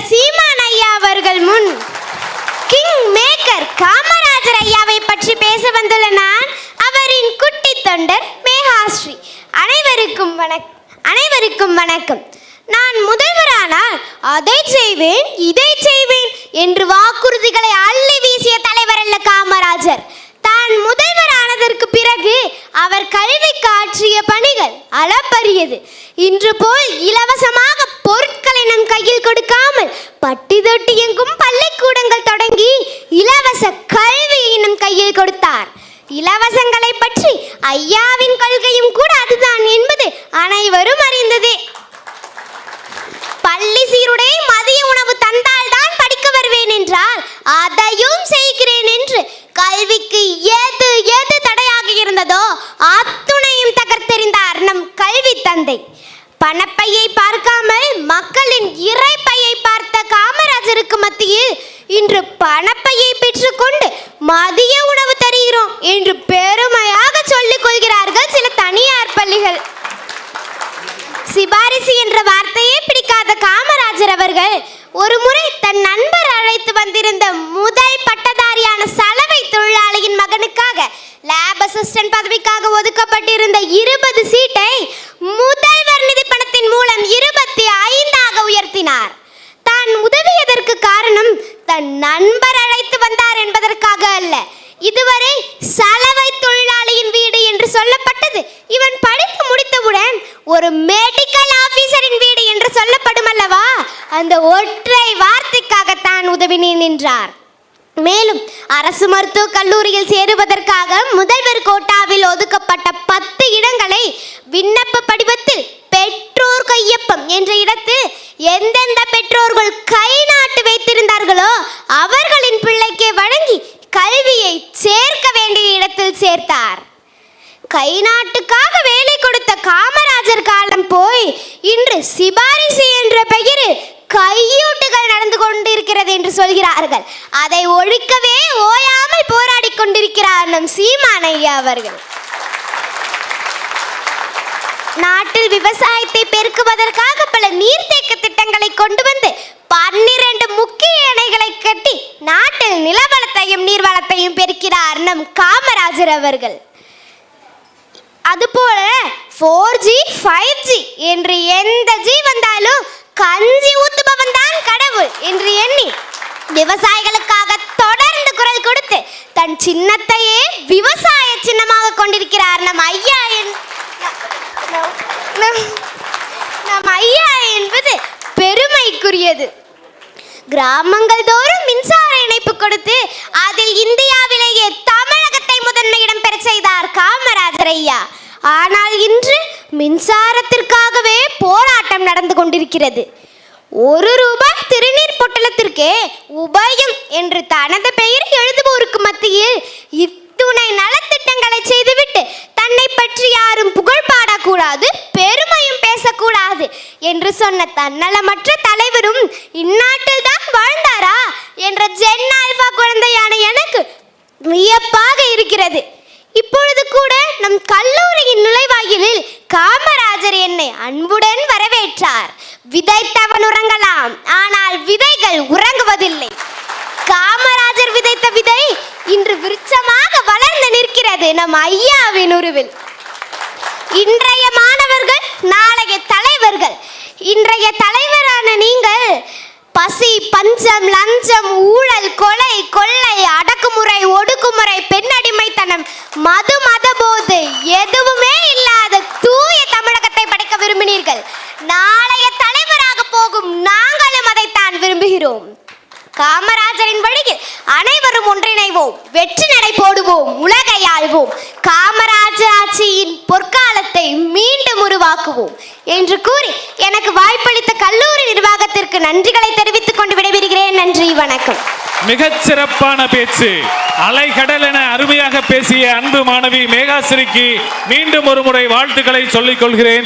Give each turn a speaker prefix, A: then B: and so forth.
A: சீமான் ஐயா அவர்கள் முன் கிங் மேக்கர் காமராஜர் ஐயாவை பற்றி பேச வந்துள்ள நான் அவரின் குட்டி தொண்டர் மேகாஸ்ரீ. அனைவருக்கும் வணக்கம். நான் முதல்வரானால் அதை செய்வேன் இதை செய்வேன் என்று வாக்குறுதிகளை அள்ளி வீசிய தலைவர் அல்ல காமராஜர். தான் முதல்வர் ஆனதற்கு பிறகு அவர் கல்விக்கு ஆற்றிய பணிகள் அளப்பரியது. இன்று போல் இலவசமாக பொருட்களை நம் கையில் கொடுக்காமல் பட்டி தொட்டி எங்கும் பள்ளிக்கூடங்கள் தொடங்கி இலவச கல்வியை நம் கையில் கொடுத்தார். இலவசங்களை பற்றி ஐயாவின் கொள்கையும் கூட அதுதான் என்பது அனைவரும் அறிந்ததே. பள்ளி சீருடை மதிய உணவு தந்தால் தான் படிக்க வருவேன் என்றால் அதையும் செய்கிறேன் என்று கல்விக்கு எது எது தடையாக இருந்ததோ அத்துணையும் தகர்த்தெறிந்தார் நம் கல்வி தந்தை. பணப்பையை பார்க்காமல் மக்களின் இறைப்பையை பார்த்த காமராஜருக்கு மத்தியில் இன்று பணப்பையை பெற்றுக்கொண்டு மதிய உணவு தருகிறோம் என்று பெருமையாக சொல்லிக் கொள்கிறார்கள் சில தனியார் பள்ளிகள். சிபாரிசு என்ற வார்த்தையே பிடிக்காத காமராஜர் அவர்கள் ஒரு முறை தன் நண்பர் அழைத்து வந்திருந்த முதல் பட்டதாரியான சலவை தொழிலாளியின் மகனுக்காக லேப் அசிஸ்டன்ட் பதவிக்காக ஒதுக்கப்பட்டிருந்த 20 சீட்டை முதல்வர் நிதி பணத்தின் மூலம் 25ஆக உயர்த்தினார். தான் உதவியதற்கு காரணம் தன் நண்பர் அழைத்து வந்தார் என்பதற்காக அல்ல. இதுவரை சலவை தொழிலாளியின் வீடு என்று சொல்லப்பட்டது இவன் படித்து முடித்தவுடன் ஒரு மெடிக்கல் ஆபீசரின் வீடு என்று சொல்லப்படும் அல்லவா, அந்த ஒற்றை வார்த்தைக்காக தான் உதவினேன் என்றார். மேலும் அரசு மருத்துவக் கல்லூரியில் சேருவதற்காக முதல்வர் கோட்டாவில் ஒதுக்கப்பட்ட 10 இடங்களை விண்ணப்ப படிவத்தில் பெற்றோர் கையொப்பம் என்ற இடத்தில் எந்தெந்த பெற்றோர்கள் கை நாட்டு வைத்திருந்தார்களோ அவர்களின் பிள்ளைக்கே வழங்கி கல்வியை சேர்க்க வேண்டிய இடத்தில் சேர்த்தார். கை நாட்டுக்காக வேலை கொடுத்த காமராஜர் காலம் போய் இன்று சிபாரிசு என்ற பெயரில் கையூட்டுகள் நடந்து கொண்டிருக்கிறது என்று சொல்கிறார்கள். அதை ஒழிக்கவே ஓயாமல் போராடி கொண்டிருக்கிறார் நம் சீமான் ஐயா அவர்கள். நாட்டில் விவசாயத்தை பெருக்குவதற்காக பல நீர்த்தேக்க திட்டங்களை கொண்டு வந்து 12 முக்கிய அணைகளை கட்டி நாட்டில் நிலவளத்தையும் நீர்வளத்தையும் பெருக்கிறார் நம் காமராஜர் அவர்கள். அதுபோல 4G 5G என்று எந்த ஜி வந்தாலும் கஞ்சி ஊத்துபவன் தான் கடவுள் என்று எண்ணி விவசாயிகளுக்காக தொடர்ந்து குரல் கொடுத்து தன் சின்னத்தையே விவசாய சின்னமாக கொண்டிருக்கிறார் நம் ஐயா. நம் ஐயா என்பது பெருமைக்குரியது. கிராமங்கள் தோறும் மின்சார இணைப்பு கொடுத்து அதில் இந்தியாவிலேயே தமிழகத்தை முதன்மையிடம் பெற செய்தார் காமராஜர் ஐயா. ஆனால் இன்று மின்சாரத்திற்காகவே போராட்டம் நடந்து கொண்டிருக்கிறது. 1 ரூபாய் திருநீர் பொட்டலத்திற்கே உபயம் என்று தனது பெயரை எழுதுவோருக்கு மத்தியில் இத்துணை நலத்திட்டங்களை செய்துவிட்டு தன்னை பற்றி யாரும் புகழ் பாடக்கூடாது, பெருமையும் பேசக்கூடாது என்று சொன்ன தன்னலமற்ற தலைவரும் இந்நாட்டில் தான் வாழ்ந்தாரா என்ற ஜென் ஆல்பா குழந்தையான எனக்கு வியப்பாக இருக்கிறது. இப்பொழுது கூட நம் கல்லூரியின் நுழைவாயிலில் காமராஜர் என்னை அன்புடன் வரவேற்றார். விதைத்தவன் உறங்கலாம், ஆனால் விதைகள் உறங்குவதில்லை. காமராஜர் விதைத்த விதை இன்று விருட்சமாக வளர்ந்து நிற்கிறது நம் ஐயாவின் உருவில். இன்றைய மாணவர்கள் நாளைய தலைவர்கள். இன்றைய தலைவரான நீங்கள் பசி, பஞ்சம், லஞ்சம், ஊழல், கொலை, கொள்ளை, அடக்குமுறை, ஒடுக்குமுறை, பெண்ணடிமைத்தனம், மது, மதபோது எதுவுமே இல்லாத தூய தமிழகத்தை படைக்க விரும்பினீர்கள். நாளைய தலைவராக போகும் நாங்களும் அதைத்தான் விரும்புகிறோம். காமராஜரின் வழியில் அனைவரும் ஒன்றிணைவோம், வெற்றி நடை போடுவோம், உலகை ஆள்வோம், காமராஜர் ஆட்சியின் பொற்காலத்தை மீண்டும் உருவாக்குவோம் என்று கூறி எனக்கு வாய்ப்பளித்த கல்லூரி நிர்வாகத்திற்கு நன்றிகளை தெரிவித்துக் கொண்டு விடைபெறுகிறேன். நன்றி, வணக்கம்.
B: மிகச் சிறப்பான பேச்சு, அலைகடல் என அருமையாக பேசிய அன்பு மாணவி மேகாஸ்ரீக்கு மீண்டும் ஒரு முறை வாழ்த்துக்களை சொல்லிக் கொள்கிறேன்.